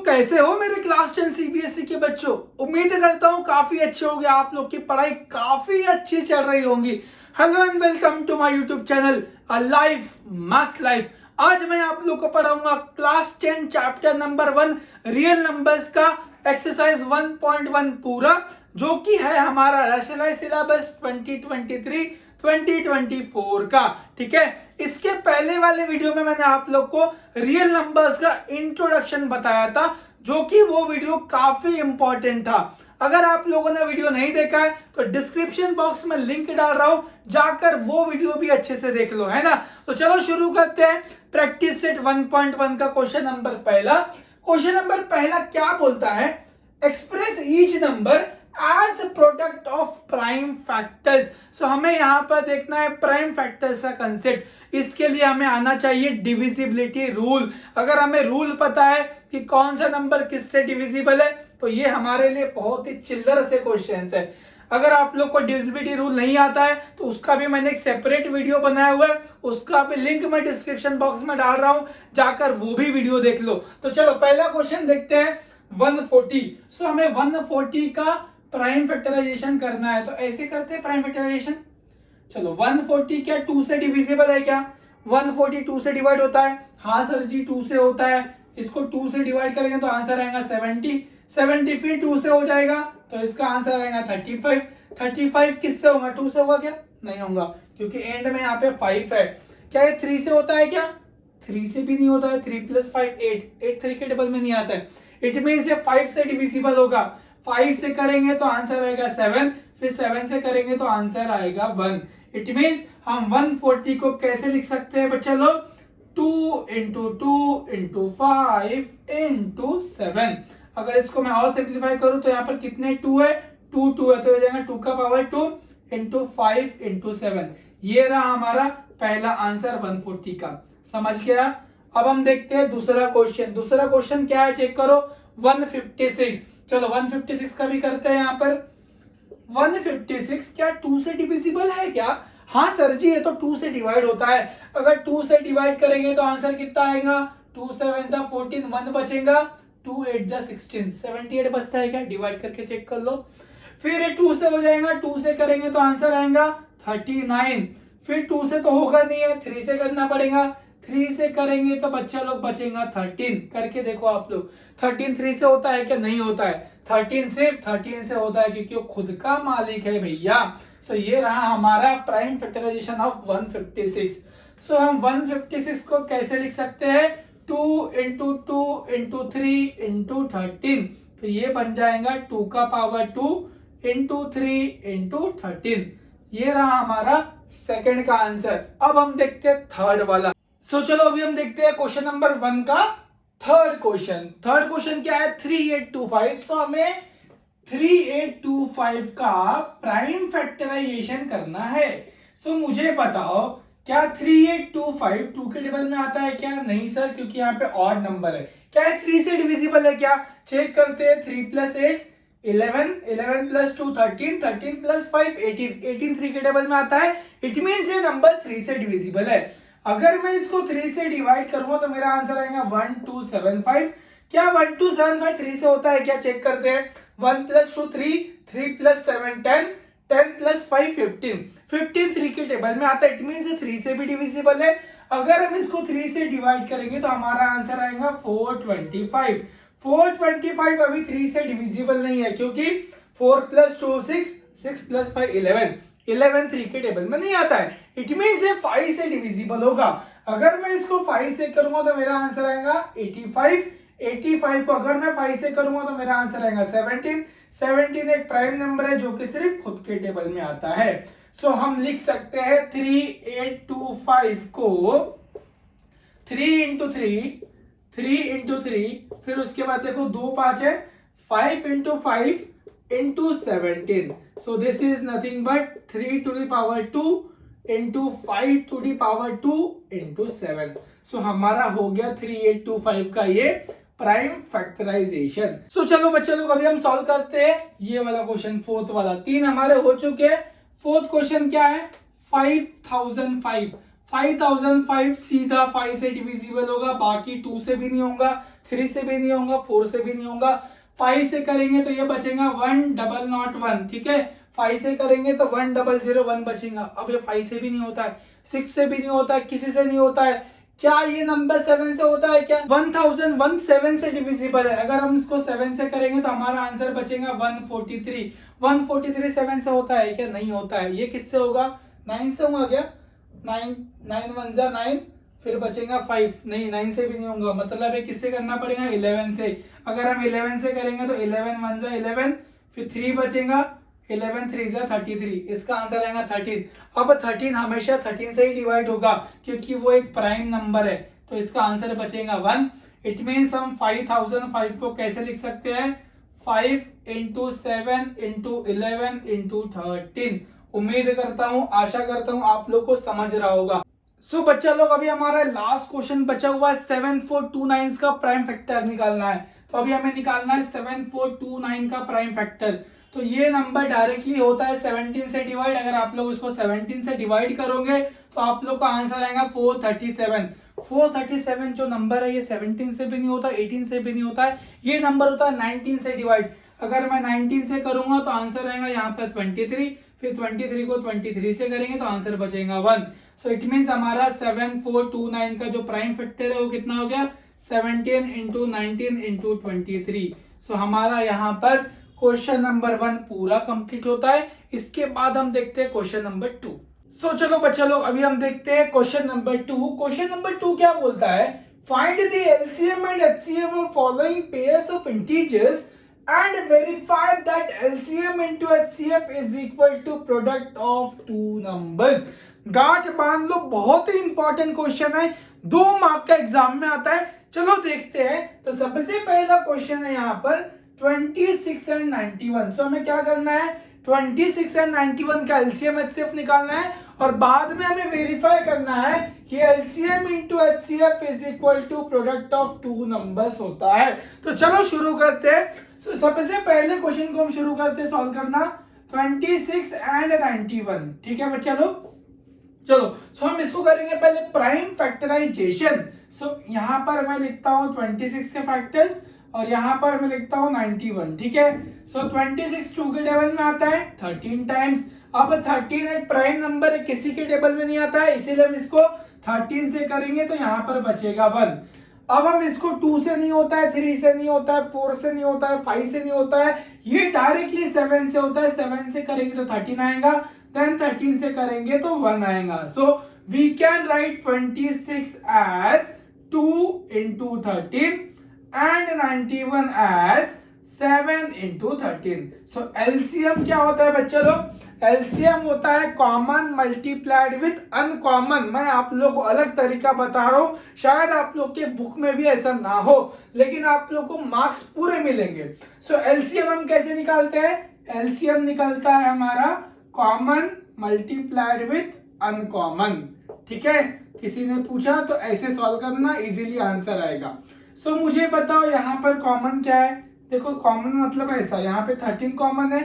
कैसे हो मेरे क्लास 10 सीबीएसई के बच्चों। उम्मीद करता हूँ काफी अच्छे होंगे, आप लोग की पढ़ाई काफी अच्छी चल रही होंगी। Hello and welcome to my YouTube channel life maths life. आज मैं आप लोग को पढ़ाऊंगा class 10 chapter number 1 real numbers का एक्सरसाइज 1.1 पूरा, जो कि है हमारा रैशनलाइज्ड सिलेबस 2023-2024 का। ठीक है, इसके पहले वाले वीडियो में मैंने आप लोग को रियल नंबर्स का इंट्रोडक्शन बताया था, जो कि वो वीडियो काफी इंपॉर्टेंट था। अगर आप लोगों ने वीडियो नहीं देखा है तो डिस्क्रिप्शन बॉक्स में लिंक डाल रहा हूं, जाकर वो वीडियो भी अच्छे से देख लो, है ना। तो चलो शुरू करते हैं। प्रैक्टिस सेट 1.1 का क्वेश्चन नंबर पहला क्या बोलता है? Express each number as product of prime factors. So हमें यहां पर देखना है प्राइम फैक्टर्स का कंसेप्ट। इसके लिए हमें आना चाहिए डिविजिबिलिटी रूल। अगर हमें रूल पता है कि कौन सा नंबर किससे डिविजिबल है, तो ये हमारे लिए बहुत ही चिल्लर से क्वेश्चंस है। अगर आप लोग को डिविजिबिलिटी रूल नहीं आता है तो उसका भी मैंने एक सेपरेट वीडियो बनाया हुआ है, उसका भी लिंक मैं डिस्क्रिप्शन बॉक्स में डाल रहा हूं, जाकर वो भी वीडियो देख लो। तो चलो पहला क्वेश्चन देखते हैं 140। सो हमें 140 का प्राइम फैक्टराइजेशन करना है, तो ऐसे करते हैं प्राइम फैक्टराइजेशन। चलो 140 क्या 2 से डिविजिबल है क्या? 140 2 से डिवाइड होता है? हाँ सर जी 2 से होता है। इसको 2 से डिवाइड करेंगे तो आंसर आएगा 70। 70 फिर 2 से हो जाएगा तो इसका आंसर आएगा 35। 35 किससे होगा? 2 से होगा क्या? नहीं होगा, क्योंकि एंड में यहाँ पे 5 है। क्या ये 3 से होता है क्या? 3 से भी नहीं होता है। 3 + 5 8, 8 3 के टेबल में नहीं आता है। इट मीन्स ये 5 से डिविजिबल होगा। 5 से करेंगे तो आंसर आएगा 7, फिर 7 से करेंगे तो आंसर आएगा 1। इट मीन्स हम 140 को कैसे लिख सकते हैं बच्चा लोग? 2 × 2 × 5 × 7। अगर इसको मैं और सिंप्लीफाई करूं तो यहाँ पर कितने 2 है? 2 2 है तो हो जाएगा 2 का पावर 2 × 5 × 7। ये रहा हमारा पहला आंसर 140 का। समझ गया? अब हम देखते हैं दूसरा क्वेश्चन क्या है, चेक करो। 156। चलो 156 का भी करते हैं। यहाँ पर 156 क्या 2 से डिविजिबल है क्या? हाँ सर जी, ये तो 2 से डिवाइड होता है। अगर 2 से डिवाइड करेंगे तो आंसर कितना आएगा? 2 7 14, 1 बचेगा। 2 8 16, 78 बचता है क्या? डिवाइड करके चेक कर लो। फिर ये 2 से हो जाएगा, 2 से करेंगे तो आंसर आएगा 39। फिर 2 से तो होगा नहीं है, 3 से करना पड़ेगा। 3 से करेंगे तो बच्चा लोग बचेगा 13। करके देखो आप लोग, 13 3 से होता है क्या? नहीं होता है। 13 सिर्फ 13 से होता है, क्योंकि वो खुद का मालिक है भैया। सो ये रहा हमारा प्राइम फैक्टराइजेशन ऑफ 156। सो हम 156 को कैसे लिख सकते हैं? 2 × 2 × 3 × 13। तो ये बन जाएगा 2 का पावर 2 × 3 × 13। ये रहा हमारा सेकंड का आंसर। अब हम देखते हैं थर्ड वाला। चलो अभी हम देखते हैं क्वेश्चन नंबर 1 का थर्ड क्वेश्चन क्या है? 3825। सो हमें 3825 का प्राइम फैक्टराइजेशन करना है। सो मुझे बताओ, क्या 3825 2 के टेबल में आता है क्या? नहीं सर, क्योंकि यहाँ पे ऑड नंबर है। क्या है 3 से डिविजिबल है क्या? चेक करते हैं। 3 + 8 11, 11 + 2 13, 13 + 5 18, 18 3 के टेबल में आता है। इट मीन्स ये नंबर 3 से डिविजिबल है। अगर मैं इसको 3 से डिवाइड करूंगा तो मेरा आंसर आएगा 1275। क्या 1275 3 से होता है क्या? चेक करते हैं। 1 + 2 3, 3 + 7 10, 10 + 5 15, 15 3 के टेबल में आता है। इट मीन्स ये 3 से भी डिविजिबल है। अगर हम इसको 3 से डिवाइड करेंगे तो हमारा आंसर आएगा 425। 425 अभी 3 से डिविजिबल नहीं है, क्योंकि 4 + 2 6, 6 + 5 11, 11 3 के टेबल में नहीं आता है। इट मीन्स ये 5 से डिविजिबल होगा। अगर मैं इसको 5 से करूंगा तो मेरा आंसर आएगा 85। 85 को अगर मैं 5 से करूंगा तो मेरा आंसर आएगा 17। 17 एक प्राइम नंबर है जो कि सिर्फ खुद के टेबल में आता है। सो हम लिख सकते हैं 3825 को 3 × 3, 3 × 3, फिर उसके बाद देखो 2 5 है, 5 × 5 × 17। So this is nothing but 3 to the power 2 × 5 to the power 2 × 7। So हमारा हो गया 3825 का ये प्राइम फैक्टराइजेशन। चलो बच्चे लोग अभी हम सॉल्व करते हैं ये वाला क्वेश्चन, फोर्थ वाला। 3 हमारे हो चुके हैं। फोर्थ क्वेश्चन क्या है? 5005। 5005 सीधा 5 से डिविजिबल होगा, बाकी 2 से भी नहीं होगा, 3 से भी नहीं होगा, 4 से भी नहीं होगा। 5 से करेंगे तो ये बचेगा 1001, ठीक है। 5 से करेंगे तो 1001 बचेगा। अब ये 5 से भी नहीं होता है, 6 से भी नहीं होता है, किसी से नहीं होता है। क्या ये नंबर 7 से होता है क्या? 1001 7 से डिविजिबल है। अगर हम इसको 7 से करेंगे तो हमारा आंसर बचेगा 143। 143 7 से होता है क्या? नहीं होता है। ये किससे होगा? 9 से होगा क्या? 9 9 1 जा 9, फिर बचेगा 5। नहीं, 9 से भी नहीं होगा। मतलब ये किससे करना पड़ेगा? 11 से। अगर हम 11 से करेंगे तो 11 1 जा 11, फिर 3 बचेगा, 11 3 जा 33। इसका आंसर आएगा 13। अब 13 हमेशा 13 से ही डिवाइड होगा क्योंकि वो एक प्राइम नंबर है, तो इसका आंसर बचेगा 1। इट मीन्स हम 5005 को कैसे लिख सकते हैं? 5 इंटू 7 इंटू 11 इंटू 13। उम्मीद करता हूं, आशा करता हूं आप लोग को समझ रहा होगा। सो बच्चा लोग, अभी हमारा लास्ट क्वेश्चन बचा हुआ है 7429 का प्राइम फैक्टर निकालना है। तो अभी हमें निकालना है 7429 का प्राइम फैक्टर। तो ये नंबर डायरेक्टली होता है 17 से डिवाइड। अगर आप लोग इसको 17 से डिवाइड करोगे तो आप लोग का आंसर आएगा 437। 437 जो नंबर है ये 17 से भी नहीं होता, 18 से भी नहीं होता है। ये नंबर होता है 19 से डिवाइड। अगर मैं 19 से करूंगा तो आंसर आएगा यहाँ पर 23, फिर 23 को 23 से करेंगे तो आंसर बचेगा 1। सो इट मीन्स हमारा 7429 का जो प्राइम फैक्टर है वो कितना हो गया? 17 इंटू 19 इंटू 23। सो हमारा यहाँ पर क्वेश्चन नंबर 1 पूरा कंप्लीट होता है। इसके बाद हम देखते हैं क्वेश्चन नंबर 2। सो चलो बच्चा लोग, अभी हम देखते हैं क्वेश्चन नंबर 2। क्वेश्चन नंबर 2 क्या बोलता है? Find the LCM and HCF of following pairs of integers and verify that LCM into HCF is equal to product of two numbers। गांठ बांध लो, बहुत ही इंपॉर्टेंट क्वेश्चन है, 2 मार्क का एग्जाम में आता है। चलो देखते हैं। तो सबसे पहला क्वेश्चन है यहाँ पर 26 एंड 91। सो हमें क्या करना है? 26 एंड 91 का एलसीएम एचसीएफ निकालना है और बाद में हमें वेरीफाई करना है कि LCM into HCF is equal to product of 2 numbers होता है। तो चलो शुरू करते हैं। So, सबसे पहले क्वेश्चन को हम शुरू करते हैं सॉल्व करना 26 एंड 91। ठीक है बच्चा लोग, चलो। सो हम इसको करेंगे पहले प्राइम फैक्टराइजेशन। सो यहाँ पर मैं लिखता हूँ 26 के फैक्टर्स और यहाँ पर मैं लिखता हूँ 91। ठीक है। सो 26 2 के टेबल में आता है 13 टाइम्स। अब 13 एक प्राइम नंबर है, किसी के टेबल में नहीं आता है, इसीलिए हम इसको 13 से करेंगे तो यहाँ पर बचेगा 1। अब हम इसको 2 से नहीं होता है, 3 से नहीं होता है, 4 से नहीं होता है, 5 से नहीं होता है, ये डायरेक्टली 7 से होता है। 7 से करेंगे तो 13 आएगा, देन 13 से करेंगे तो 1 आएगा। So we can write 26 as 2 into 13 and 91 as 7 into 13। So LCM क्या होता है बच्चा लोग? एलसीएम होता है कॉमन मल्टीप्लाइड विथ अनकॉमन। मैं आप लोग को अलग तरीका बता रहा हूं, शायद आप लोग के बुक में भी ऐसा ना हो, लेकिन आप लोग को मार्क्स पूरे मिलेंगे। सो एलसीएम हम कैसे निकालते हैं? एलसीएम निकलता है हमारा कॉमन मल्टीप्लाइड विथ अनकॉमन। ठीक है, किसी ने पूछा तो ऐसे सॉल्व करना, इजीली आंसर आएगा। सो मुझे बताओ यहाँ पर कॉमन क्या है? देखो कॉमन मतलब ऐसा, यहाँ पे 13 कॉमन है,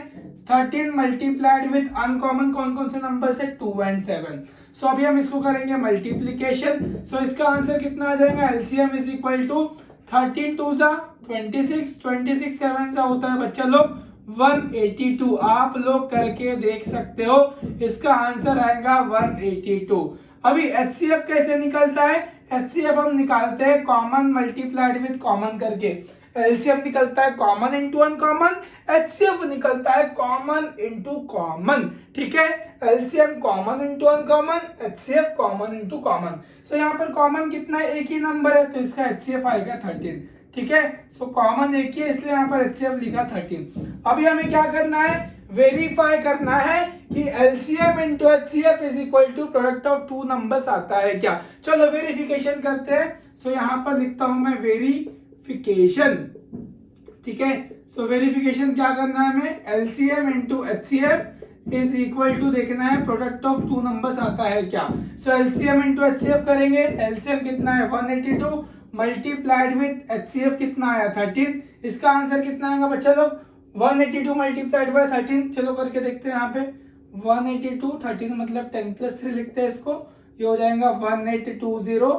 13 मल्टीप्लाइड विथ अनकॉमन कौन कौन से नंबर से? 2 एंड 7। सो अभी हम इसको करेंगे मल्टीप्लीकेशन। सो इसका आंसर कितना आ जाएगा? एलसीएम इज इक्वल टू 13 2 जा 26, 26 7 सा होता है बच्चा लोग 182। आप लोग करके देख सकते हो, इसका आंसर आएगा 182। अभी एचसीएफ कैसे निकलता है? एचसीएफ हम निकालते हैं कॉमन मल्टीप्लाइड विथ कॉमन करके। एलसीएम निकलता है कॉमन इंटू अनकॉमन, एचसीएफ निकलता है कॉमन इंटू कॉमन। ठीक है, LCM common into uncommon, HCF common into common. So यहाँ पर कॉमन कितना है? एक ही नंबर है, तो इसका एचसीएफ आएगा 13। ठीक है, सो कॉमन एक ही है, इसलिए यहाँ पर एचसीएफ लिखा 13। अभी हमें क्या करना है? वेरीफाई करना है कि LCM into HCF is equal to product of 2 numbers आता है क्या। चलो वेरिफिकेशन करते हैं। सो यहाँ पर लिखता हूं मैं वेरिफिकेशन। ठीक है, सो वेरिफिकेशन क्या करना है हमें? LCM into HCF is equal to देखना है प्रोडक्ट ऑफ 2 नंबर्स आता है क्या। सो एलसीएम इंटू एचसीएफ करेंगे, एलसीएम कितना है? 182 मल्टीप्लाइड विथ एचसीएफ कितना आया? 13। इसका आंसर कितना आएगा बच्चा लोग? 182 मल्टीप्लाइड बाय 13। चलो करके देखते हैं। यहाँ पे 182 13 मतलब 10 + 3 लिखते हैं इसको, ये हो जाएगा 1820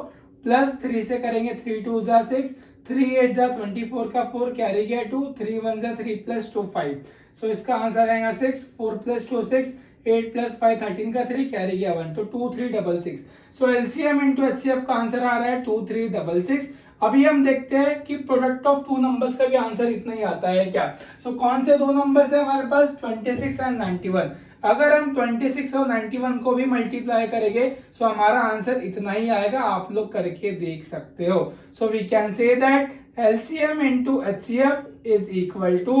प्लस 3 से करेंगे 3 2 जा 6, 3 8 जा 24 का 4 कैरी गया 2, 3 1 जा 3 प्लस 2 5। सो इसका आंसर आएगा 6, 4 प्लस 2 6, 8 प्लस 5 13 का 3 कैरी गया 1, तो 2366। सो एलसीएम इंटू एचसीएफ का आंसर आ रहा है 2366। अभी हम देखते हैं कि प्रोडक्ट ऑफ टू नंबर्स का भी आंसर इतना ही आता है क्या। सो कौन से दो नंबर्स है हमारे पास, 26 एंड 91। अगर हम 26 और 91 को भी मल्टीप्लाई करेंगे सो हमारा आंसर इतना ही आएगा, आप लोग करके देख सकते हो। So we can say that LCM into HCF is equal to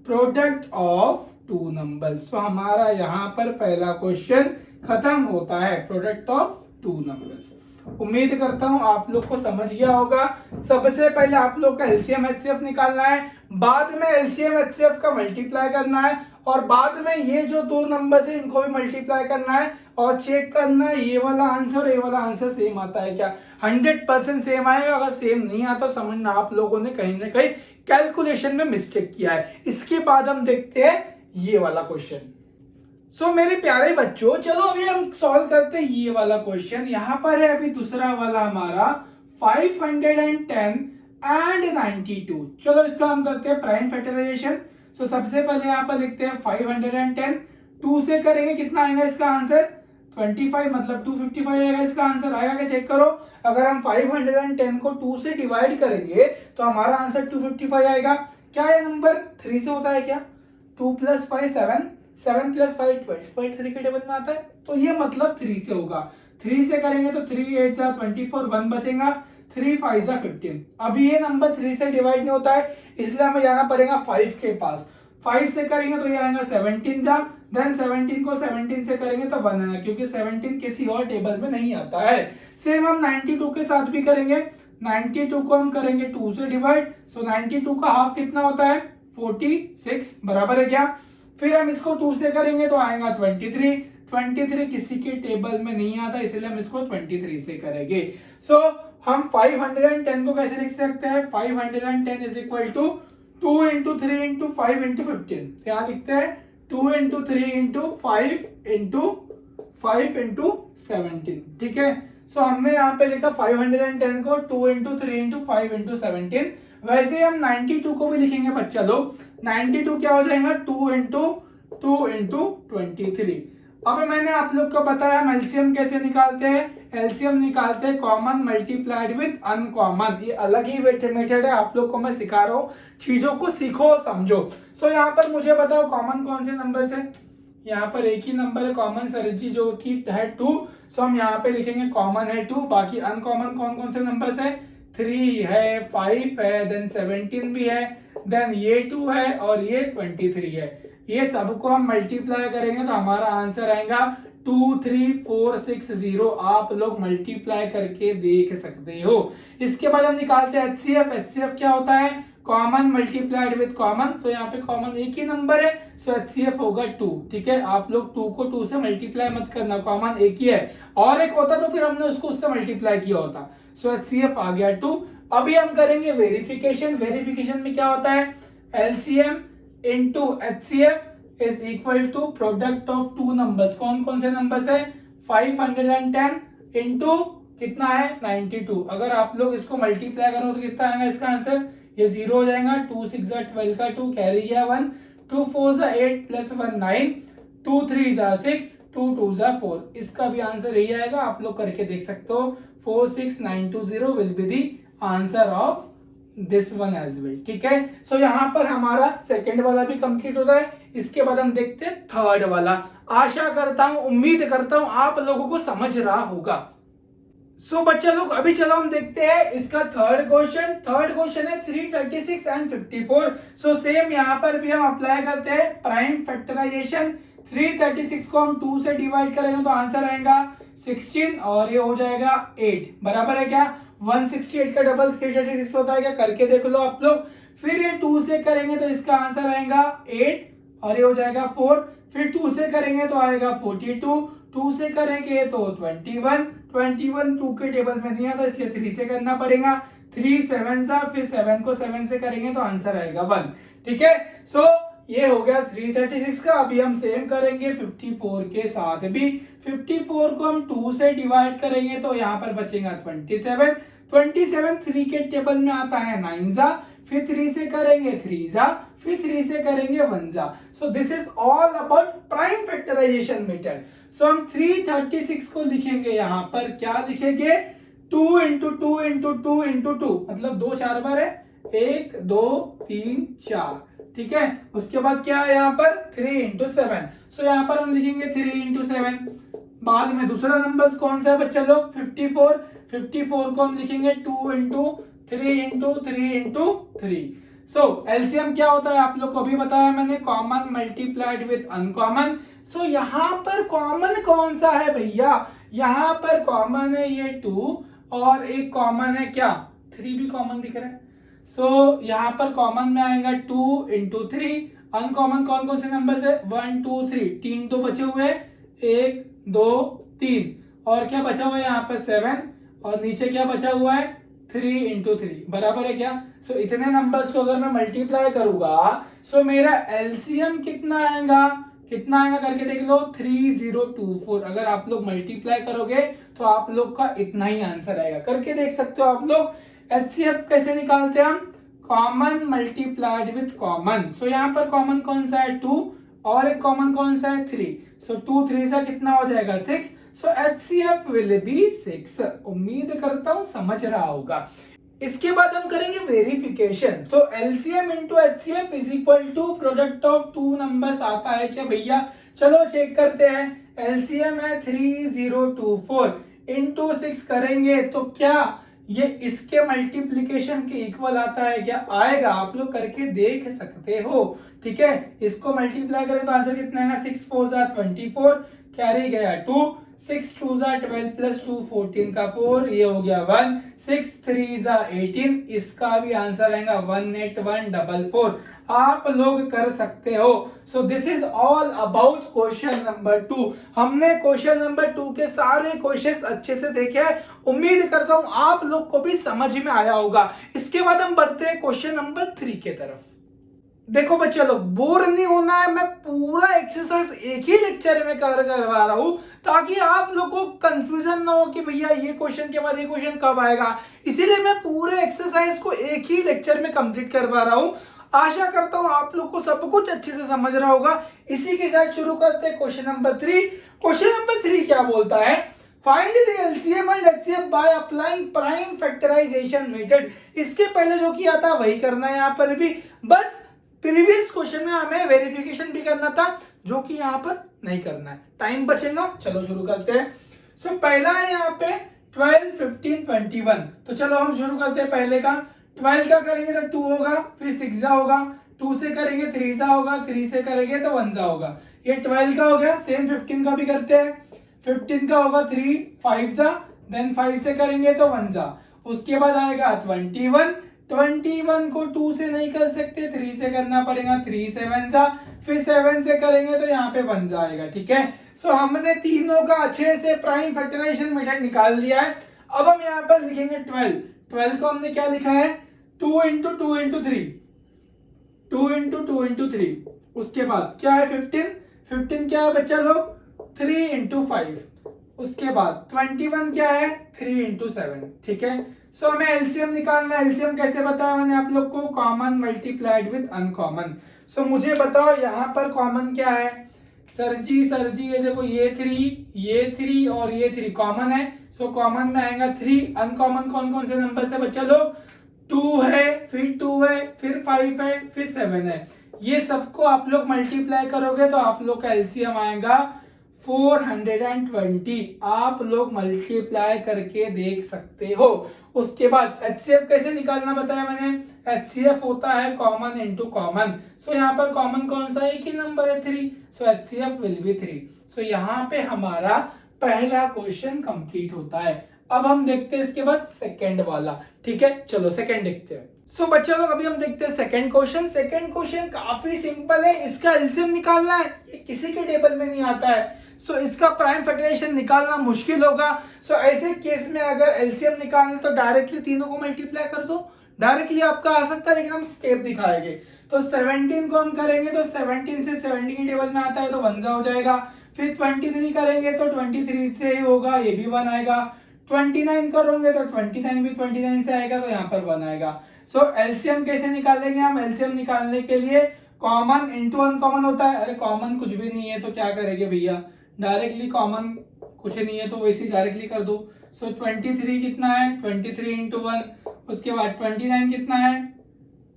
product of two numbers. So हमारा यहाँ पर पहला क्वेश्चन खत्म होता है, प्रोडक्ट ऑफ टू नंबर्स। उम्मीद करता हूं आप लोग को समझ गया होगा। सबसे पहले आप लोग का एलसीएम एचसीएफ निकालना है, बाद में एलसीएम एचसीएफ का मल्टीप्लाई करना है, और बाद में ये जो दो नंबर्स है इनको भी मल्टीप्लाई करना है और चेक करना है ये वाला आंसर और ये वाला आंसर सेम आता है क्या। 100% सेम आएगा, अगर सेम नहीं आता तो समझना आप लोगों ने कहीं ना कहीं कैलकुलेशन में मिस्टेक किया है। इसके बाद हम देखते हैं ये वाला क्वेश्चन। सो मेरे प्यारे बच्चों, चलो अभी हम सॉल्व करते हैं ये वाला क्वेश्चन। यहां पर है अभी दूसरा वाला हमारा 510 एंड 92। चलो इसका हम करते हैं प्राइम फैक्टराइजेशन। सो सबसे पहले यहाँ पर लिखते हैं 510, 2 से करेंगे कितना आएगा इसका आंसर 25, मतलब 255 आएगा इसका आंसर। आएगा क्या चेक करो, अगर हम 510 को 2 से डिवाइड करेंगे तो हमारा आंसर 255 आएगा। क्या ये नंबर 3 से होता है क्या, 2 प्लस 5 7, 7 प्लस 5 12, 12 3 के टेबल में आता है, तो ये मतलब 3 से होगा। 3 से करेंगे तो 3 8 जा 24, 1 बचेगा, 3 5 जा 15। अभी ये नंबर 3 से डिवाइड नहीं होता है, इसलिए हमें जाना पड़ेगा 5 के पास। 5 से करेंगे तो ये आएगा 17 जा, देन 17 को 17 से करेंगे तो 1 आएगा, क्योंकि 17 किसी और टेबल में नहीं आता है। सेम हम 92 के साथ भी करेंगे। 92 को हम करेंगे 2 से डिवाइड, सो 92 का हाफ कितना होता है 46, बराबर है क्या। फिर हम इसको 2 से करेंगे तो आएगा 23, 23 किसी के टेबल में नहीं आता, इसलिए हम इसको 23 से करेंगे। सो हम 510 को कैसे लिख सकते हैं, 510 is equal to 2 into 3 into 5 into 15। यहाँ लिखते हैं 2 इंटू 3 इंटू 5 इंटू 17, ठीक है। सो हमने यहाँ पे लिखा 510 को 2 इंटू 3 इंटू 5 इंटू 17। वैसे हम 92 को भी लिखेंगे बच्चा लोग। 92 क्या हो जाएगा 2 इंटू 23। अब मैंने आप लोग को बताया हम एलसीएम कैसे निकालते हैं। एलसीएम निकालते हैं कॉमन मल्टीप्लाइड विद अनकॉमन। ये अलग ही मेथड है, आप लोग को मैं सिखा रहा हूँ, चीजों को सीखो और समझो। सो यहाँ पर मुझे बताओ कॉमन कौन से नंबर है। यहाँ पर एक ही नंबर है कॉमन सर जी, जो कि है 2। सो हम यहाँ पे लिखेंगे कॉमन है 2। बाकी अनकॉमन कौन कौन से नंबर्स है, 3 है, 5 है, देन 17 भी है, देन ये 2 है और ये 23 है। ये सबको हम मल्टीप्लाई करेंगे तो हमारा आंसर आएगा 23460। आप लोग मल्टीप्लाई करके देख सकते हो। इसके बाद हम निकालते हैं एचसीएफ। एचसीएफ क्या होता है, कॉमन मल्टीप्लाइड विद कॉमन। तो यहाँ पे कॉमन एक ही नंबर है, सो एचसीएफ होगा 2, ठीक है। आप लोग 2 को 2 से मल्टीप्लाई मत करना, कॉमन एक ही है, और एक होता तो फिर हमने उसको उससे मल्टीप्लाई किया होता। सो एचसीएफ आ गया 2। अभी हम करेंगे वेरिफिकेशन। वेरिफिकेशन में क्या होता है, LCM into HCF is equal to product of two numbers. कौन कौन से नंबर्स है, 510 इंटू कितना है 92। अगर आप लोग इसको मल्टीप्लाई करो तो कितना आएगा इसका आंसर, ये 0 हो जाएगा। 2 6 12 का 2 कैरी गया 1, 2 4 8 प्लस 1 9, 2 3 6, 2 2 4। इसका भी आंसर यही आएगा, आप लोग करके देख सकते हो। 46920 will be the answer of this one as well, ठीक है। सो यहाँ पर हमारा सेकंड वाला भी कंप्लीट होता है। इसके बाद हम देखते हैं थर्ड वाला। आशा करता हूं, उम्मीद करता हूं आप लोगों को समझ रहा होगा। सो बच्चा लोग अभी चलो हम देखते हैं इसका थर्ड क्वेश्चन। थर्ड क्वेश्चन है 336 एंड 54। सो सेम यहाँ पर भी हम अप्लाई करते हैं प्राइम फैक्टराइजेशन। 336 को हम 2 से डिवाइड करेंगे तो आंसर आएगा 16 और ये हो जाएगा 8, बराबर है क्या। 168 का डबल 336 होता है क्या, करके देख लो आप लोग। फिर ये 2 से करेंगे तो इसका आंसर आएगा 8 और ये हो जाएगा 4। फिर 2 से करेंगे तो आएगा 42, 2 से करेंगे तो 21, 2 के टेबल में नहीं आता इसलिए 3 से करना पड़ेगा। 3 7 सा, फिर 7 को 7 से करेंगे तो आंसर आएगा 1, ठीक है। सो ये हो गया 336 का। अभी हम सेम करेंगे 54 के साथ भी। 54 को हम 2 से डिवाइड करेंगे तो यहाँ पर बचेगा 27। 27 3 के टेबल में आता है 9 जा, फिर 3 से करेंगे 3 जा, फिर 3 से करेंगे 1 जा। So this is all about prime factorisation method. So हम 336 को लिखेंगे यहाँ पर, क्या लिखेंगे, 2 इंटू 2 इंटू 2 इंटू 2, मतलब 2 4 बार है, 1 2 3 4, ठीक है। उसके बाद क्या है यहाँ पर 3 इंटू 7। सो यहाँ पर हम लिखेंगे 3 इंटू 7। बाद में दूसरा नंबर कौन सा है बच्चा लोग, 54। 54 को हम लिखेंगे 2 इंटू 3 इंटू 3 इंटू 3। सो एलसीएम क्या होता है आप लोग को अभी बताया मैंने, कॉमन मल्टीप्लाइड विद अनकॉमन। सो यहाँ पर कॉमन कौन सा है भैया, यहाँ पर कॉमन है ये 2 और एक कॉमन है क्या, 3 भी कॉमन दिख रहा है। सो यहाँ पर कॉमन में आएगा 2 इंटू 3। अनकॉमन कौन कौन से नंबर है, 1 2 3, 3 तो बचे हुए, 1 2 3, और क्या बचा हुआ है यहाँ पर 7, और नीचे क्या बचा हुआ है 3 इंटू 3, बराबर है क्या। सो इतने नंबर्स को अगर मैं मल्टीप्लाई करूंगा सो मेरा एलसीएम कितना आएगा, कितना आएगा करके देख लो, 3024। अगर आप लोग मल्टीप्लाई करोगे तो आप लोग का इतना ही आंसर आएगा, करके देख सकते हो आप लोग। एचसीएफ कैसे निकालते हैं हम, common multiplied with common. So यहाँ पर कॉमन कौन सा है 2 और एक कॉमन कौन सा है 3। सो 2 3 से कितना हो जाएगा 6। सो एचसीएफ विल बी 6। उम्मीद करता हूं समझ रहा होगा। इसके बाद हम करेंगे वेरिफिकेशन। तो LCM into HCF is equal to product of 2 numbers आता है क्या भैया, चलो चेक करते हैं। एलसीएम है 3024 इंटू 6 करेंगे तो क्या ये इसके मल्टीप्लीकेशन के इक्वल आता है क्या, आएगा, आप लोग करके देख सकते हो, ठीक है। इसको मल्टीप्लाई करें तो आंसर कितना आएगा, 6 4 जा 24, कैरी गया 2, 6 2 जा 12 प्लस 2 14 का 4, ये हो गया 1, 6 3 जा 18, इसका भी आंसर आएगा 18144। आप लोग कर सकते हो। सो this is all about question number 2। हमने क्वेश्चन नंबर 2 के सारे क्वेश्चन अच्छे से देखे हैं, उम्मीद करता हूं आप लोग को भी समझ में आया होगा। इसके बाद हम बढ़ते हैं क्वेश्चन नंबर 3 के तरफ। देखो बच्चे लोग, बोर नहीं होना है, मैं पूरा एक्सरसाइज एक ही लेक्चर में करवा रहा हूं ताकि आप लोगों को कंफ्यूजन ना हो कि भैया ये क्वेश्चन के बाद ये क्वेश्चन कब आएगा। इसीलिए मैं पूरे एक्सरसाइज को एक ही लेक्चर में कंप्लीट करवा रहा हूं। आशा करता हूं आप लोग को सब कुछ अच्छे से समझ रहा होगा। इसी के साथ शुरू करते हैं क्वेश्चन नंबर 3। क्वेश्चन नंबर 3 क्या बोलता है, find the LCM and HCF by applying prime factorisation method. इसके पहले जो किया था वही करना है यहाँ पर भी, बस प्रीवियस क्वेश्चन में हमें वेरिफिकेशन भी करना था जो कि यहाँ पर नहीं करना है, टाइम बचेगा। चलो शुरू करते हैं। सो पहला है यहाँ पे 12 15 21। तो चलो हम शुरू करते हैं पहले का। 12 का करेंगे तो 2 होगा, फिर 6 जा होगा, 2 से करेंगे 3 जा होगा, 3 से करेंगे तो 1 जा होगा। ये 12 का हो गया। सेम 15 का भी करते हैं। 15 का होगा 3 5 जा, देन 5 से करेंगे तो 1 जा। उसके बाद आएगा 21। 21 को 2 से नहीं कर सकते, 3 से करना पड़ेगा, 3 7 जा, फिर 7 से करेंगे तो यहाँ पे 1 जाएगा, ठीक है। सो हमने तीनों का अच्छे से प्राइम फैक्टराइजेशन मेथड निकाल लिया है। अब हम यहाँ पर लिखेंगे 12। 12 को हमने क्या लिखा है, 2 इंटू 2 इंटू 3, 2 इंटू 2 इंटू 3। उसके बाद क्या है 15। 15 क्या है बच्चा लोग, 3 इंटू 5। उसके बाद 21 क्या है, 3 इंटू 7, ठीक है। सो हमें एलसीएम निकालना है। एलसीएम कैसे बताया मैंने आप लोग को, कॉमन मल्टीप्लाइड विद अनकॉमन। सो मुझे बताओ यहाँ पर कॉमन क्या है, सर जी ये देखो, ये 3 और ये 3 कॉमन है। सो कॉमन में आएगा 3। अनकॉमन कौन कौन से नंबर से बच्चा लोग, 2 है, फिर 2 है, फिर 5 है, फिर 7 है। ये सबको आप लोग मल्टीप्लाई करोगे तो आप लोग का एलसीएम आएगा 420। आप लोग मल्टीप्लाई करके देख सकते हो। उसके बाद एचसीएफ कैसे निकालना बताया मैंने, एचसीएफ होता है कॉमन इंटू कॉमन। सो यहाँ पर कॉमन कौन सा, एक ही नंबर है 3। सो एचसीएफ विल बी 3। सो यहाँ पे हमारा पहला क्वेश्चन कंप्लीट होता है। अब हम देखते हैं इसके बाद सेकंड वाला, ठीक है। चलो सेकंड देखते हैं। सो बच्चा लोग अभी हम देखते हैं सेकंड क्वेश्चन। सेकंड क्वेश्चन काफी सिंपल है, इसका एलसीएम निकालना है, ये किसी के टेबल में नहीं आता है। सो इसका प्राइम फैक्टराइजेशन निकालना मुश्किल होगा। सो ऐसे केस में अगर एलसीएम निकालना तो डायरेक्टली तीनों को मल्टीप्लाई कर दो, डायरेक्टली आपका आ सकता है, लेकिन हम स्टेप दिखाएंगे। तो 17 को हम करेंगे तो 17 सिर्फ 70 की टेबल में आता है तो 1 हो जाएगा। फिर 23 करेंगे तो 23 से ही होगा, ये भी 1 आएगा। 29 करोगे तो 29 भी 29 से आएगा तो यहाँ पर 1 आएगा। सो एलसीएम कैसे निकालेंगे हम? एलसीएम निकालने के लिए कॉमन इंटू अनकॉमन होता है। अरे कॉमन कुछ भी नहीं है तो क्या करेंगे भैया, डायरेक्टली कॉमन कुछ नहीं है तो वैसे डायरेक्टली कर दो। सो 23 कितना है? 23 इंटू 1। उसके बाद 29 कितना है?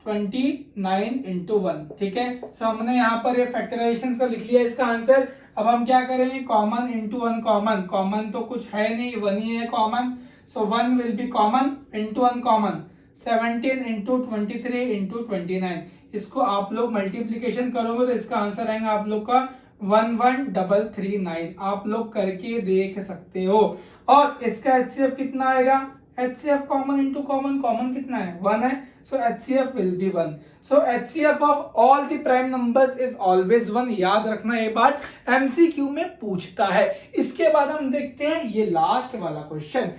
29 इंटू 1। ठीक है, सो हमने यहाँ पर ये फैक्टराइजेशन का लिख लिया इसका आंसर। अब हम क्या करेंगे? Common into uncommon. कॉमन तो कुछ है नहीं, 1 ही है common. So 1 will be common into uncommon. 17 into 23 into 29। इसको आप लोग मल्टीप्लीकेशन करोगे तो इसका आंसर आएगा आप लोग का 11339। आप लोग करके देख सकते हो। और इसका एचसीएफ कितना आएगा? HCF common into common, common कितना है? 1 है। सो HCF will be 1। So HCF of all the prime numbers is always 1। याद रखना ये बात, एमसीक्यू में पूछता है। इसके बाद हम देखते हैं ये लास्ट वाला क्वेश्चन।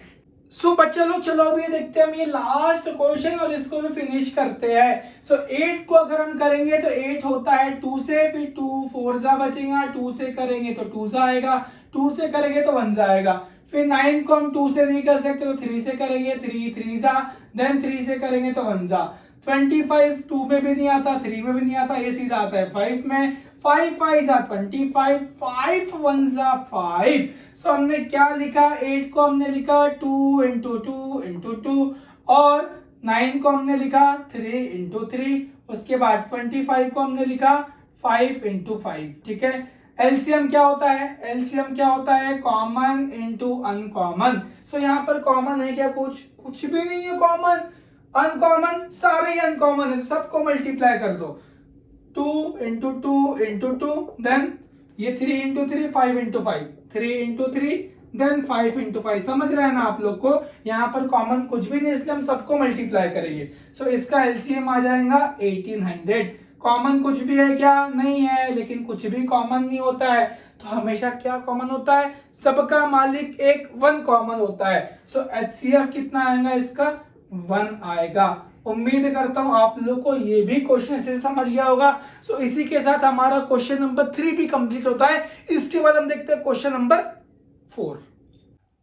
सो बच्चा लोग चलो अब ये देखते हैं हम ये लास्ट क्वेश्चन और इसको भी फिनिश करते हैं। सो 8 को अगर हम करेंगे तो 8 होता है 2 से, फिर 2 4 जा बचेगा, 2 से करेंगे तो 2 जा आएगा, 2 से करेंगे तो 1 जा आएगा। फिर 9 को हम 2 से नहीं कर सकते तो 3 से करेंगे, 3 3 जा, देन 3 से करेंगे तो 1 जा। 25 2 में भी नहीं आता, 3 में भी नहीं आता, ये सीधा आता है 5 में। 5 5 जा 25, 5 1 जा 5। सो हमने क्या लिखा? 8 को हमने लिखा 2 इंटू 2 इंटू 2, और 9 को हमने लिखा 3 इंटू 3। उसके बाद 25 को हमने लिखा 5 इंटू 5। ठीक है, एलसीएम क्या होता है? एलसीएम क्या होता है? Common into uncommon. सो यहाँ पर कॉमन है क्या? कुछ भी नहीं है कॉमन। अनकॉमन सारे ही अनकॉमन है, सबको मल्टीप्लाई कर दो। 2 इंटू 2 इंटू 2, देन ये 3 into 3, 5 into 5, 3 into 3, then 5 into 5। समझ रहे हैं ना आप लोग को? यहाँ पर कॉमन कुछ भी नहीं, इसलिए हम सबको मल्टीप्लाई करेंगे। सो इसका एलसीएम आ जाएगा 1800। कॉमन कुछ भी है क्या? नहीं है, लेकिन कुछ भी कॉमन नहीं होता है। तो हमेशा क्या कॉमन होता है? सबका मालिक एक 1 कॉमन होता है। सो एचसीएफ कितना आएगा इसका? 1 आएगा। उम्मीद करता हूं आप लोग को ये भी क्वेश्चन अच्छे से समझ गया होगा। सो इसी के साथ हमारा क्वेश्चन नंबर 3 भी कंप्लीट होता है। इसके बाद हम देखते हैं क्वेश्चन नंबर 4।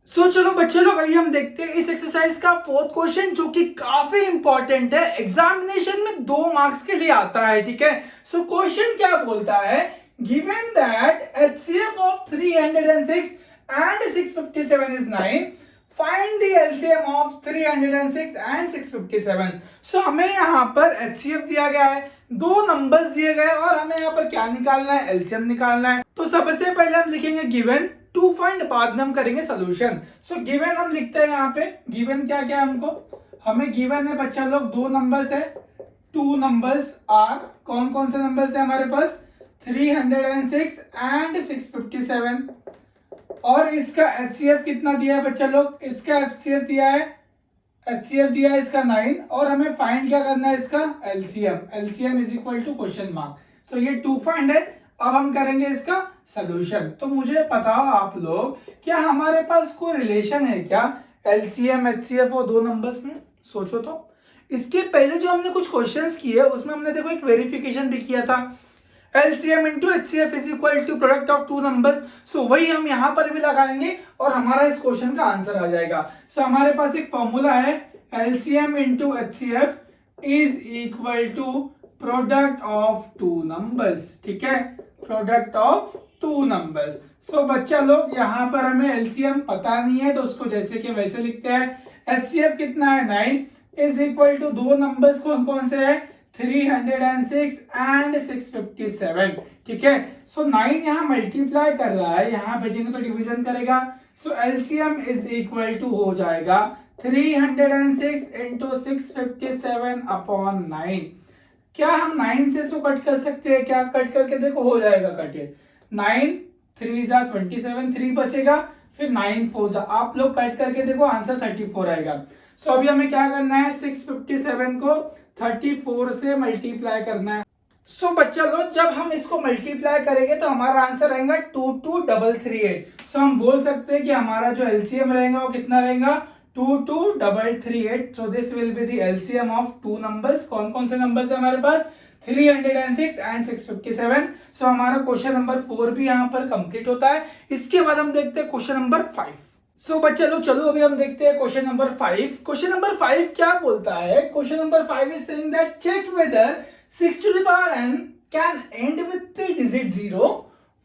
सो चलो बच्चे लोग अभी हम देखते हैं इस एक्सरसाइज का 4th क्वेश्चन, जो कि काफी इंपॉर्टेंट है, एग्जामिनेशन में 2 मार्क्स के लिए आता है। ठीक है, सो क्वेश्चन क्या बोलता है? Given that HCF of 306 and 657 is 9, find the LCM of 306 and 657। सो हमें यहाँ पर एचसीएफ दिया गया है, 2 नंबर्स दिए गए और हमें यहाँ पर क्या निकालना है? एलसीएम निकालना है। तो सबसे पहले हम लिखेंगे गिवन, टू फाइंड, बाद में हम करेंगे सोल्यूशन। सो गिवन हम लिखते हैं यहाँ पे। गिवन क्या क्या है हमको? हमें गिवन है बच्चा लोग 2 नंबर्स है, 2 नंबर्स आर, कौन कौन से नंबर्स है हमारे पास? 306 एंड 657। और इसका एचसीएफ कितना दिया है बच्चा लोग? इसका एचसीएफ दिया है, एचसीएफ दिया है इसका 9, और हमें फाइंड क्या करना है इसका? LCM. LCM is equal to question mark. So ये 2 फाइंड है। अब हम करेंगे इसका सॉल्यूशन। तो मुझे बताओ आप लोग, क्या हमारे पास कोई रिलेशन है क्या एलसीएम एचसीएफ और 2 नंबर्स में? सोचो तो। इसके पहले जो हमने कुछ क्वेश्चंस किए उसमें हमने देखो एक वेरिफिकेशन भी किया था, LCM into HCF is equal to product of 2 numbers. So वही हम यहाँ पर भी लगाएंगे और हमारा इस क्वेश्चन का आंसर आ जाएगा। सो हमारे पास एक फॉर्मूला है, LCM into HCF is equal to product of 2 numbers. ठीक है, प्रोडक्ट ऑफ 2 नंबर्स। सो बच्चा लोग यहाँ पर हमें LCM पता नहीं है तो उसको जैसे कि वैसे लिखते हैं। HCF कितना है? 9 इज इक्वल टू 2 नंबर्स कौन कौन से है? 306 एंड 657। ठीक है, सो 9 यहाँ मल्टीप्लाई कर रहा है, यहाँ भेजेंगे तो डिवीजन करेगा। सो LCM इज इक्वल टू हो जाएगा 306 इंटू 657 अपॉन 9। क्या हम 9 से इसको कट कर सकते हैं क्या? कट करके देखो, हो जाएगा कट। 9 3 जा 27, 3 बचेगा, फिर 9 4 जा, आप लोग कट करके देखो, आंसर 34 आएगा। सो अभी हमें क्या करना है? 657 को 34 से मल्टीप्लाई करना है। सो बच्चा लोग जब हम इसको मल्टीप्लाई करेंगे तो हमारा आंसर रहेगा 22338। सो हम बोल सकते हैं कि हमारा जो एलसीएम रहेगा वो कितना रहेगा? 2238. So this will be the LCM of two numbers. कौन कौन से नंबर्स है हमारे पास? 306 एंड 657. सो हमारा क्वेश्चन नंबर 4 भी यहाँ पर कंप्लीट होता है. इसके बाद हम देखते हैं क्वेश्चन नंबर 5. सो बच्चे लोग चलो अभी हम देखते हैं क्वेश्चन नंबर 5. क्वेश्चन नंबर 5 क्या बोलता है? Question number 5 is saying that check whether 6 to the power n can end with the digit 0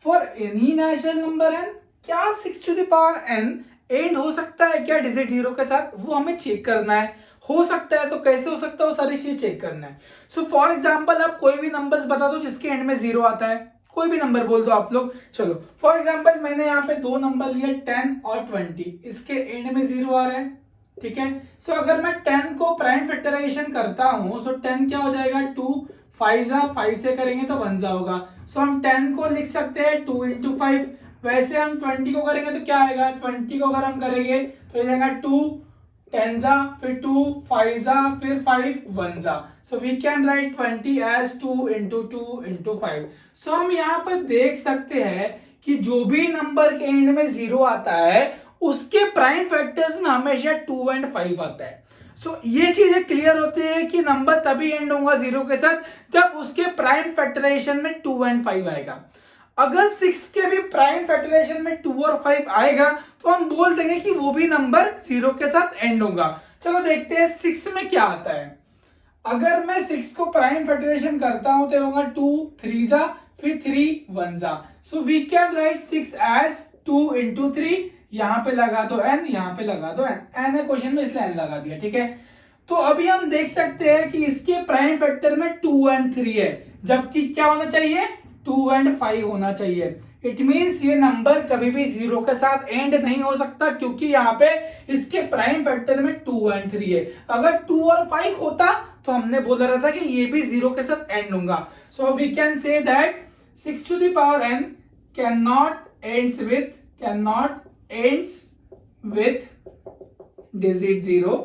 for any natural number n. क्या 6 to the power n and हो सकता है क्या डिजिट 0 के साथ? वो हमें चेक करना है. हो सकता है तो कैसे हो सकता है वो सारी चीज चेक करना है. सो फॉर एग्जांपल आप कोई भी नंबर्स बता दो जिसके एंड में 0 आता है. कोई भी नंबर बोल दो आप लोग. चलो फॉर एग्जांपल मैंने यहाँ पे दो नंबर लिए 10 और 20. इसके एंड में 0 आ रहा है. ठीक है. सो अगर मैं 10 को प्राइम फैक्टराइजेशन करता हूं सो 10 क्या हो जाएगा? 2 5 से करेंगे तो 1 होगा. सो हम 10 को लिख सकते हैं 2 into 5. वैसे हम 20 को करेंगे तो क्या आएगा? 20 को अगर हम करेंगे तो जाएगा 2 10 फिर 2 5 फिर 5 1. So we can write 20 as 2 into 2 into 5. So हम यहाँ पर देख सकते हैं कि जो भी नंबर के एंड में 0 आता है उसके प्राइम फैक्टर्स में हमेशा 2 and 5 आता है. सो ये चीजें क्लियर होती है कि नंबर तभी एंड होगा 0 के साथ जब उसके प्राइम फैक्टराइजेशन में 2 and 5 आएगा. अगर 6 के भी प्राइम फैक्टराइजेशन में 2 और 5 आएगा तो हम बोल देंगे कि वो भी नंबर 0 के साथ एंड होगा. चलो देखते हैं 6 में क्या आता है. अगर मैं 6 को प्राइम फैक्टराइजेशन करता हूं तो होगा 2 3 फिर 3 1. So we can write 6 as 2 into 3. यहां पे लगा दो n, यहां पे लगा दो n. n है क्वेश्चन में इसलिए n लगा दिया. ठीक है. तो अभी हम देख सकते हैं कि इसके प्राइम फैक्टर में 2 and 3 है जबकि क्या होना चाहिए? 2 and 5 होना चाहिए. इट मींस ये नंबर कभी भी 0 के साथ एंड नहीं हो सकता क्योंकि यहाँ पे इसके प्राइम फैक्टर में 2 and 3 है. अगर 2 और 5 होता तो हमने बोला रहा था कि ये भी 0 के साथ एंड होगा. So we can say that 6 to the power n cannot ends with digit 0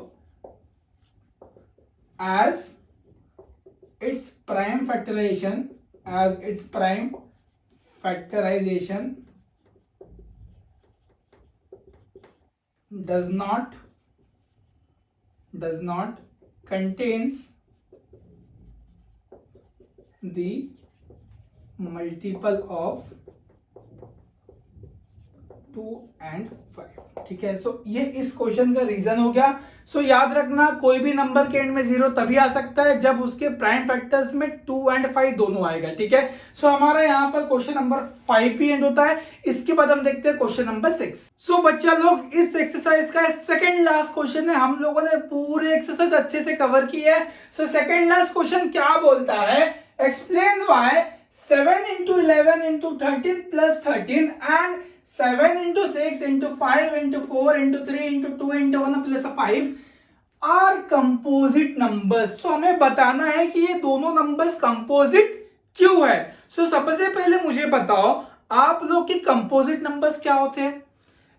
as its prime factorization does not contains the multiple of 2 and 5. ठीक है. सो ये इस क्वेश्चन का रीजन हो गया. सो याद रखना कोई भी नंबर के एंड में 0 तभी आ सकता है जब उसके प्राइम फैक्टर्स में 2 and 5 दोनों आएगा. ठीक है. सो हमारा यहाँ पर क्वेश्चन नंबर 5 भी एंड होता है. इसके बाद हम देखते हैं क्वेश्चन नंबर 6. सो बच्चा लोग इस एक्सरसाइज का सेकंड लास्ट क्वेश्चन है. हम लोगों ने पूरे एक्सरसाइज अच्छे से कवर की है. सो सेकंड लास्ट क्वेश्चन क्या बोलता है? Explain why 7 into 11 into 13 plus 13 and 7 into 6 into 5 into 4 into 3 into 2 into 1 plus 5 are composite numbers. सो हमें बताना है कि ये दोनों नंबर्स कंपोजिट क्यों है. सो सबसे पहले मुझे बताओ आप लोग की कंपोजिट नंबर्स क्या होते हैं?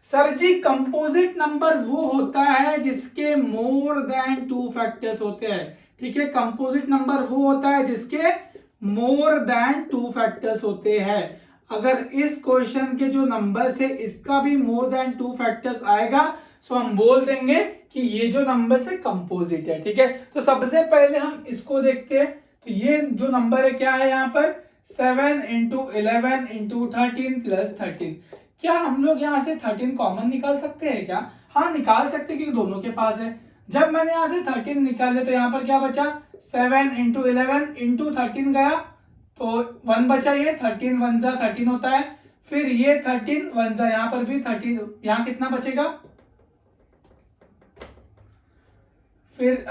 सर जी कंपोजिट नंबर वो होता है जिसके मोर देन 2 फैक्टर्स होते हैं. ठीक है. कंपोजिट नंबर वो होता है जिसके मोर देन 2 फैक्टर्स होते हैं. अगर इस क्वेश्चन के जो नंबर्स है इसका भी मोर देन 2 फैक्टर्स आएगा सो हम बोल देंगे कि ये जो नंबर्स है कंपोजिट है. ठीक है. तो सबसे पहले हम इसको देखते हैं. तो ये जो नंबर है क्या है यहाँ पर? 7 into 11 into 13 plus 13. क्या हम लोग यहाँ से 13 कॉमन निकाल सकते हैं क्या? हाँ निकाल सकते हैं क्योंकि दोनों के पास है. जब मैंने यहाँ से 13 निकाले तो यहाँ पर क्या बचा? 7 into 11 into 13 गया तो 1 बचा. ये 13 1 13 होता है. फिर ये 13 1 यहाँ पर भी 13. यहाँ कितना बचेगा? फिर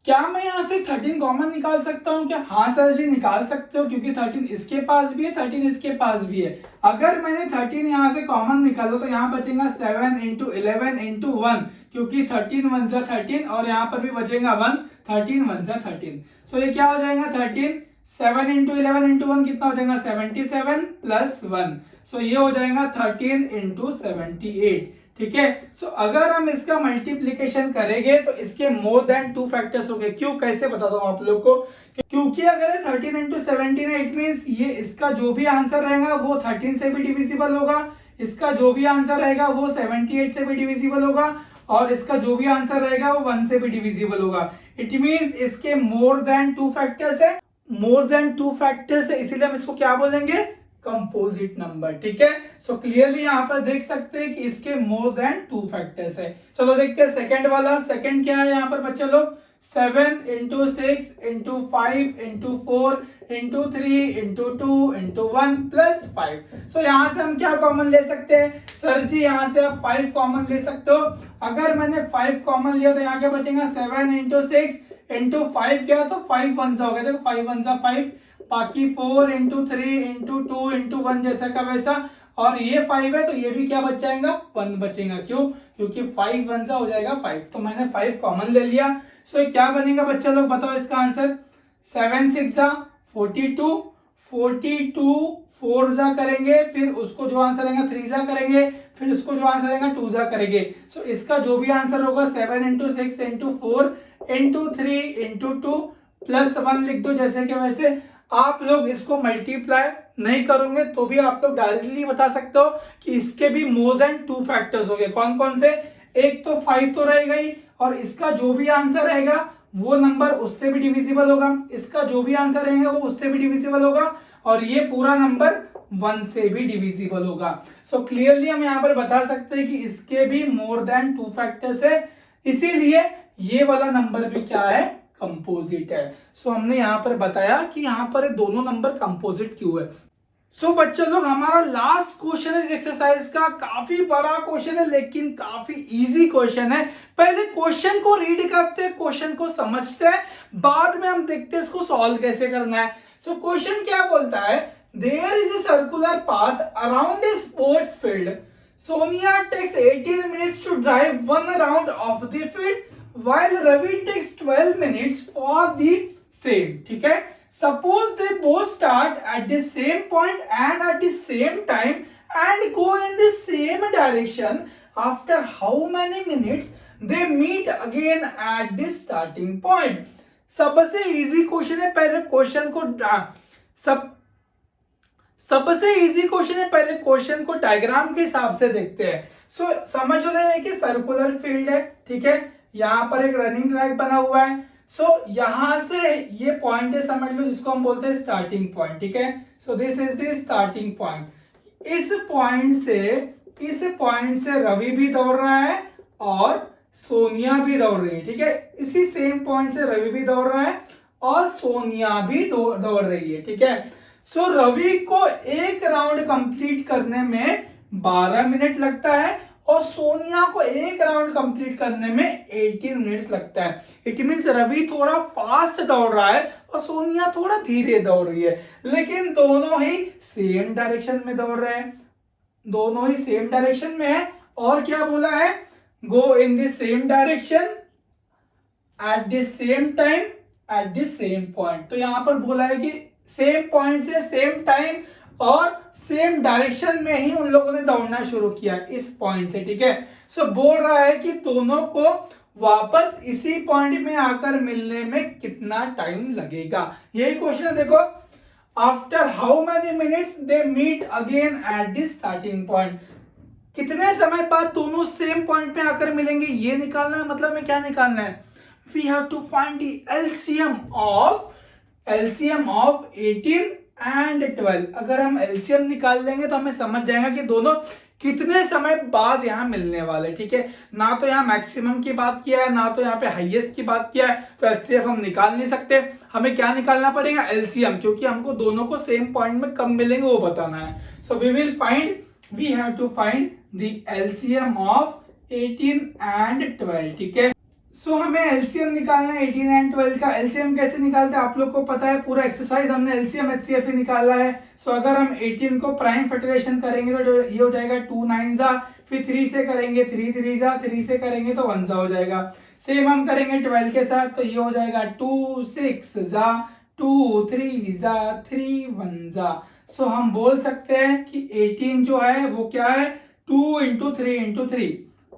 क्या मैं यहाँ से 13 कॉमन निकाल सकता हूँ क्या? हाँ सर जी निकाल सकते हो क्योंकि 13 इसके पास भी है 13 इसके पास भी है. अगर मैंने 13 यहाँ से कॉमन निकाला तो यहाँ बचेगा 7 into 11 into 1 क्योंकि 13 1 13 और यहाँ पर भी बचेगा 1 13 1 13. सो ये क्या हो जाएगा? 13 7 into 11 into 1 कितना हो जाएगा? 77 plus 1. सो ये हो जाएगा 13 into 78. ठीक है। सो अगर हम इसका मल्टीप्लीकेशन करेंगे तो इसके मोर देन 2 फैक्टर्स होंगे। क्यों, कैसे बताता हूं आप लोग को, क्योंकि अगर 13 इंटू 17 है, इट मीन ये इसका जो भी आंसर रहेगा वो 13 से भी डिविजिबल होगा, इसका जो भी आंसर रहेगा वो 78 से भी डिविजिबल होगा, और इसका जो भी आंसर रहेगा वो 1 से भी डिविजिबल होगा। इट मींस इसके मोर देन 2 फैक्टर्स है, मोर देन 2 फैक्टर्स है, इसीलिए हम इसको क्या बोलेंगे, कंपोजिट नंबर। ठीक है। सो क्लियरली यहाँ पर देख सकते हैं कि इसके मोर देन 2 फैक्टर्स है। चलो देखते हैं सेकंड वाला। सेकंड क्या है यहाँ पर बच्चे लोग, 7 into 6 into 5 into 4 into 3 into 2 into 1 plus 5। सो यहाँ से हम क्या कॉमन ले सकते हैं, सर जी यहाँ से आप 5 कॉमन ले सकते हो। अगर मैंने 5 कॉमन लिया तो यहाँ क्या बचेगा, 7 इंटू 6 इंटू 5 क्या, तो 5 वन सा हो गया, देखो 5 वन सा 5, बाकी 4 इंटू 3 इंटू 2 इंटू 1 जैसा का वैसा, और ये 5 है तो ये भी क्या बच जाएगा, 1 बचेगा। क्यों, क्योंकि 5 वन सा हो जाएगा 5, तो मैंने 5 कॉमन ले लिया। सो क्या बनेगा बच्चा लोग, बताओ इसका आंसर, 7 6 42, 42 4 जा करेंगे, फिर उसको जो आंसर आएगा 3 जा करेंगे, फिर उसको जो आंसर आएगा 2 जा करेंगे। सो इसका जो भी आंसर होगा 7 into 6 into 4 into 3 into 2 plus 1 लिख दो जैसे कि वैसे। आप लोग इसको मल्टीप्लाई नहीं करोगे तो भी आप लोग डायरेक्टली बता सकते हो कि इसके भी मोर देन 2 फैक्टर्स हो गए। कौन कौन से, एक तो 5 तो रहेगा ही, और इसका जो भी आंसर रहेगा वो नंबर उससे भी डिविजिबल होगा, इसका जो भी आंसर रहेगा वो उससे भी डिविजिबल होगा, और ये पूरा नंबर 1 से भी डिविजिबल होगा। सो क्लियरली हम यहाँ पर बता सकते हैं कि इसके भी मोर देन 2 फैक्टर्स है, इसीलिए ये वाला नंबर भी क्या है, कंपोजिट है। सो हमने यहाँ पर बताया कि यहाँ पर दोनों नंबर कंपोजिट क्यों है। सो बच्चों लोग, हमारा लास्ट क्वेश्चन है इस एक्सरसाइज का, काफी बड़ा क्वेश्चन है लेकिन काफी इजी क्वेश्चन है। पहले क्वेश्चन को रीड करते हैं, क्वेश्चन को समझते हैं, बाद में हम देखते हैं इसको सॉल्व कैसे करना है। सो क्वेश्चन क्या बोलता है, there is a circular path around a sports field, Sonia takes 18 minutes to drive 1 round of the field while Ravi takes 12 minutes for the same। ठीक है, suppose they both start at the same point and at the same time and go in the same direction, after how many minutes they meet again at the starting point। सबसे easy question है, पहले question को सबसे easy question है, पहले question को diagram के हिसाब से देखते हैं। सो समझ रहे हैं कि सर्कुलर फील्ड है, ठीक है, यहाँ पर एक रनिंग ट्रैक बना हुआ है। सो यहां से ये पॉइंट है, समझ लो, जिसको हम बोलते हैं स्टार्टिंग पॉइंट। ठीक है, सो this is the starting point. इस पॉइंट से रवि भी दौड़ रहा है और सोनिया भी दौड़ रही है। ठीक है, इसी सेम पॉइंट से रवि भी दौड़ रहा है और सोनिया भी दौड़ रही है। ठीक है, सो रवि को एक राउंड कंप्लीट करने में 12 मिनट लगता है और सोनिया को एक राउंड कंप्लीट करने में 18 मिनट्स लगता है। इट मींस रवि थोड़ा फास्ट दौड़ रहा है और सोनिया थोड़ा धीरे दौड़ रही है, लेकिन दोनों ही सेम डायरेक्शन में दौड़ रहे हैं, दोनों ही सेम डायरेक्शन में है। और क्या बोला है, go in the same direction at the same time at the same point. तो यहां पर बोला है कि सेम पॉइंट से सेम टाइम और सेम डायरेक्शन में ही उन लोगों ने दौड़ना शुरू किया इस पॉइंट से। ठीक है, सो बोल रहा है कि दोनों को वापस इसी पॉइंट में आकर मिलने में कितना टाइम लगेगा, यही क्वेश्चन है। देखो, after how many minutes they meet again at the starting point, कितने समय बाद दोनों सेम पॉइंट पे आकर मिलेंगे, ये निकालना है। मतलब में क्या निकालना है, we have to find the LCM of 18 and 12। अगर हम एलसीएम निकाल लेंगे तो हमें समझ जाएगा कि दोनों कितने समय बाद यहां मिलने वाले। ठीक है, ना तो यहां मैक्सिमम की बात किया है, ना तो यहां पे हाईएस्ट की बात किया है, तो एचसीएफ हम निकाल नहीं सकते। हमें क्या निकालना पड़ेगा, एलसीएम, क्योंकि हमको दोनों को सेम पॉइंट में कब मिलेंगे वो बताना है। So we have to find the LCM of 18 and 12। ठीक है, सो हमें एलसीएम निकालना है 18 एंड 12 का। एलसीएम कैसे निकालते हैं आप लोग को पता है, पूरा एक्सरसाइज हमने एलसीएम एचसीएफ ही निकाला है। सो अगर हम 18 को प्राइम फैक्टराइजेशन करेंगे तो ये हो जाएगा 2 9 जा, फिर 3 से करेंगे 3 3 जा, 3 से करेंगे तो 1 जा हो जाएगा। सेम हम करेंगे 12 के साथ, तो ये हो जाएगा 2 6 जा, 2 3 जा, 3 1 जा। सो हम बोल सकते हैं कि 18 जो है वो क्या है, 2 × 3 × 3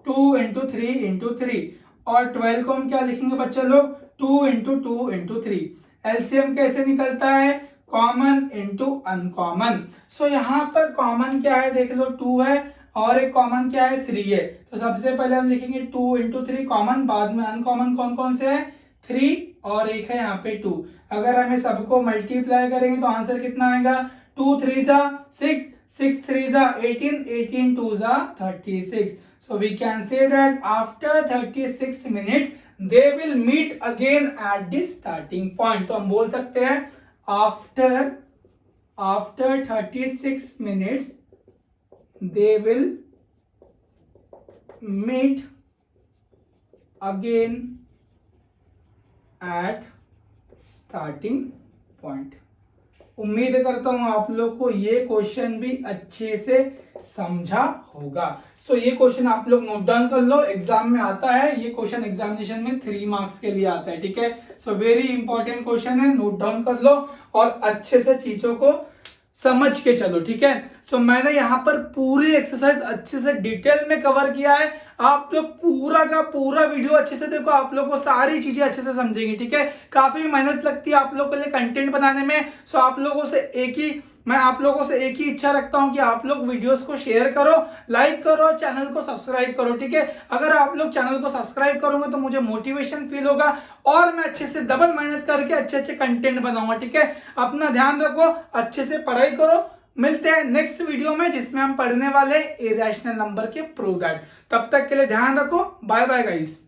2 इंटू 3 इंटू 3, और 12 को हम क्या लिखेंगे बच्चे लोग, 2 इंटू 2 इंटू 3। एलसीएम कैसे निकलता है, कॉमन इंटू अनकॉमन। सो यहाँ पर कॉमन क्या है देख लो, 2 है, और एक कॉमन क्या है, 3 है। तो सबसे पहले हम लिखेंगे 2 इंटू 3 कॉमन, बाद में अनकॉमन कौन कौन से है, 3 और एक है यहाँ पे 2। अगर हमें सबको मल्टीप्लाई करेंगे तो आंसर कितना आएगा, 2 3 जा 6, 6 3 जा 18, 18 2 जा 36। So we can say that after 36 minutes they will meet again at the starting point. तो हम बोल सकते हैं after 36 minutes they will meet again at starting point। उम्मीद करता हूं आप लोग को ये क्वेश्चन भी अच्छे से समझा होगा। सो ये क्वेश्चन आप लोग नोट डाउन कर लो, एग्जाम में आता है ये क्वेश्चन, एग्जामिनेशन में 3 मार्क्स के लिए आता है, ठीक है। सो वेरी इंपॉर्टेंट क्वेश्चन है, नोट डाउन कर लो और अच्छे से चीजों को समझ के चलो, ठीक है। सो मैंने यहाँ पर पूरी एक्सरसाइज अच्छे से डिटेल में कवर किया है, आप लोग पूरा का पूरा वीडियो अच्छे से देखो, आप लोग को सारी चीजें अच्छे से समझेंगे, ठीक है। काफी मेहनत लगती है आप लोग के लिए कंटेंट बनाने में। सो मैं आप लोगों से एक ही इच्छा रखता हूं कि आप लोग वीडियोस को शेयर करो, लाइक करो, चैनल को सब्सक्राइब करो, ठीक है। अगर आप लोग चैनल को सब्सक्राइब करोगे तो मुझे मोटिवेशन फील होगा और मैं अच्छे से डबल मेहनत करके अच्छे अच्छे कंटेंट बनाऊंगा, ठीक है। अपना ध्यान रखो, अच्छे से पढ़ाई करो। मिलते हैं नेक्स्ट वीडियो में जिसमें हम पढ़ने वाले इरेशनल नंबर के प्रूव दैट। तब तक के लिए ध्यान रखो, बाय बाय गाइस।